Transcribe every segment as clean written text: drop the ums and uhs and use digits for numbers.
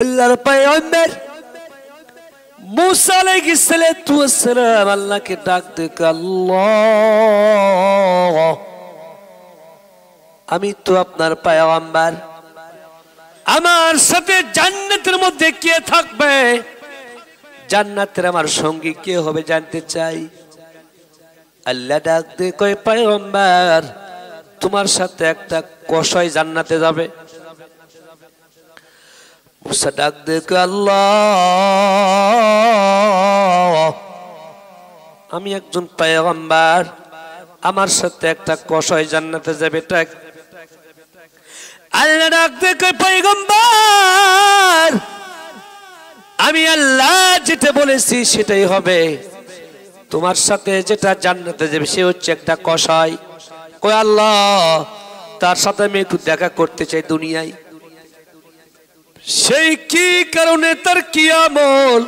আল্লাহর পয়গম্বর মুসা আলাইহিস সালাতু ওয়াস সালাম আল্লাহকে ডাক দেয়, আল্লাহ আমি তো আপনার পয়গম্বর, আমার সাথে জান্নাতের মধ্যে কে থাকবে, জান্নাতের আমার সঙ্গী কে হবে জানতে চাই। আল্লাহ ডাক দিয়ে কয়, পয়গম্বর তোমার সাথে একটা কসাই জান্নাতে যাবে। মুসা ডাক দিয়ে কয়, আল্লাহ আমি একজন পয়গম্বর, আমার সাথে একটা কসাই জান্নাতে যাবে। আল্লাহ ডাক দিয়ে কয়, পয়গম্বর আমি আল্লাহ যেটা বলেছি সেটাই হবে, তোমার সাথে যেটা জান্নাতে যাবে সে হচ্ছে একটা কসাই। কই আল্লাহ তার সাথে আমি একটু দেখা করতে চাই দুনিয়ায়। সেই কি কারণে, তার কি আমল,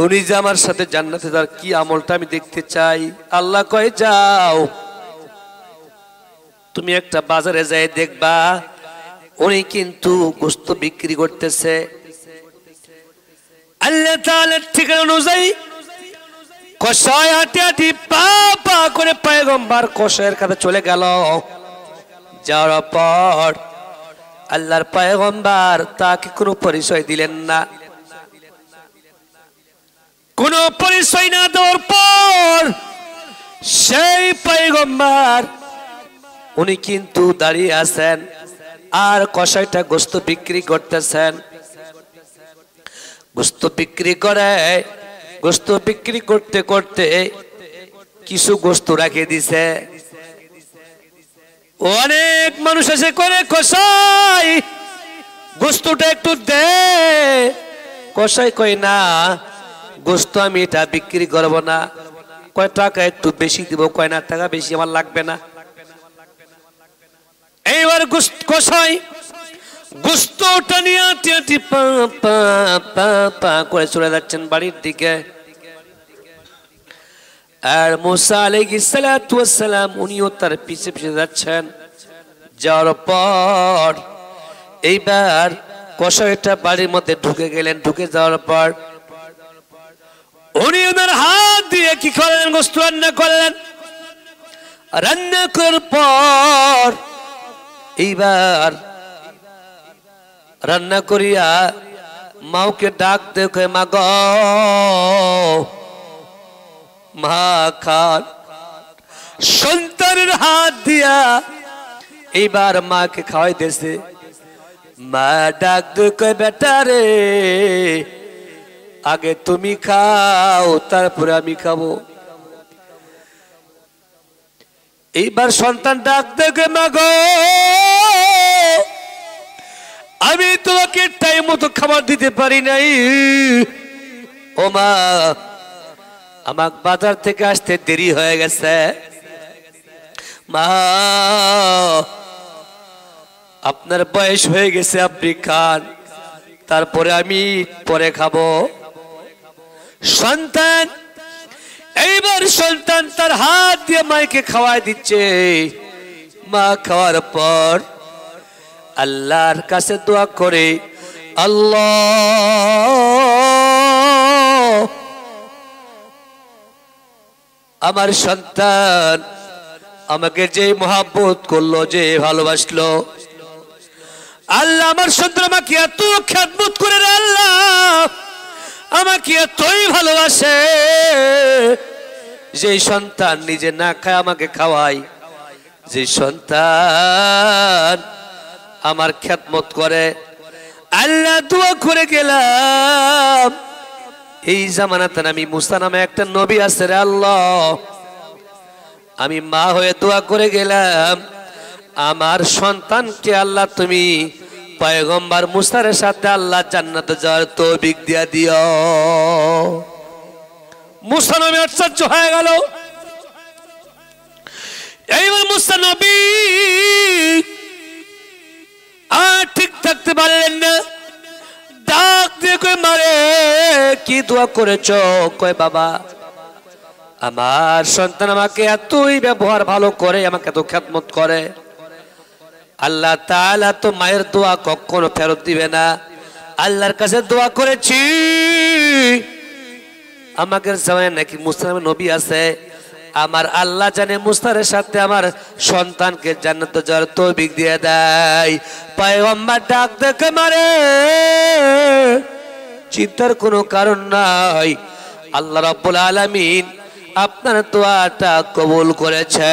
উনি যে আমার সাথে জান্নাতে, তার কি আমলটা আমি দেখতে চাই। আল্লাহ কয়, যাও তুমি একটা বাজারে যাই দেখবা, উনি কিন্তু গোশত বিক্রি করতেছে। আল্লাহ তাআলার ঠিকানা অনুযায়ী কসাই হাঁটি হাঁটি পা পা করে পয়গম্বর কসাইয়ের কাছে চলে গেল। যাওয়ার পর আল্লাহর পয়গম্বর তাকে কোনো পরিচয় দিলেন না। কোনো পরিচয় না দেওয়ার পর সেই পয়গম্বর উনি কিন্তু দাঁড়িয়ে আছেন আর কসাইটা গোশত বিক্রি করতেছেন। গোশত বিক্রি করে, গোশত বিক্রি করতে করতে কিছু গোশত রাখে দিছে। অনেক মানুষ এসে করে, কসাই গোশতটা একটু দে। কসাই কয়, না গোশত আমি এটা বিক্রি করব না। কয় টাকা একটু বেশি দিব। কয় না টাকা বেশি আমার লাগবে না। এইবার কসাই গোশতটা নিয়ে হাঁটি হাঁটি পা পা পা পা করে চলে যাচ্ছেন বাড়ির দিকে। আর মুসা আলাইহিস সালাতু ওয়াস সালাম উনিও তার পিছে পিছে যাচ্ছেন। যাওয়ার পর এইবার কসাইটা বাড়ির মধ্যে ঢুকে গেলেন। ঢুকে যাওয়ার পর উনি ওনার হাত দিয়ে কি করলেন, গোশত রান্না করলেন। রান্না করার পর এইবার রান্না করিয়া মাওকে ডাক দেখে, মা গো মা খান। সন্তানের হাত দিয়া এইবার মাকে খাওয়াইতেছে। মা ডাক দেখে, বেটা রে আগে তুমি খাও তারপরে আমি খাবো। এইবার সন্তান ডাক দেখে, মা গো আমি তোমাকে টাইম মতো খাবার দিতে পারি নাই। ও মা আমার বাজার থেকে আসতে দেরি হয়ে গেছে। মা আপনার বয়স হয়ে গেছে, আপনি খান তারপরে আমি পরে খাবো। সন্তান এইবার সন্তান তার হাত দিয়ে মাকে খাওয়াই দিচ্ছে। মা খাওয়ার পর আল্লাহর কাছে দোয়া করে, আল্লাহ আমার সন্তান আমাকে যে মহব্বত করলো, যে ভালোবাসলো, আল্লাহ আমার সন্তান আমাকে এত খেদমত করে, আল্লাহ আমাকে এতই ভালোবাসে, যে সন্তান নিজে না খায় আমাকে খাওয়ায়, যে সন্তান আমার খেদমত করে। আল্লাহ দোয়া করে গেলাম, এই জামানাতে আমি মুসা নামে একটা নবী আছে রে আল্লাহ, আমি মা হয়ে দোয়া করে গেলাম আমার সন্তানকে আল্লাহ তুমি পয়গম্বর মুসার সাথে আল্লাহ জান্নাতে যাওয়ার তৌফিক দিয়া দিও। মুসা নবী আশ্চর্য হয়ে গেল। এইবার মুসা নবী আর ঠিক থাকতে পারলেন না। ডাক দিয়ে কই, মারে কি দোয়া করেছো? কয় বাবা আমার সন্তান আমাকে এতই ব্যবহার ভালো করে, আমাকে এত খেদমত করে, আল্লাহ তাআলা তো মায়ের দোয়া কখনো ফেরত দিবে না। আল্লাহর কাছে দোয়া করেছি, আমাদের জামায় নাকি মুসা নামে নবী আছে, আমার আল্লাহ জানে মুস্তারের সাথে আমার সন্তানকে জান্নাতে যাওয়ার তৌফিক দিয়ে দেয়। পয়গম্বর ডাক দেখে মারে, চিন্তার কোনো কারণ নাই, আল্লাহ রাব্বুল আলামিন আপনার দোয়াটা কবুল করেছে।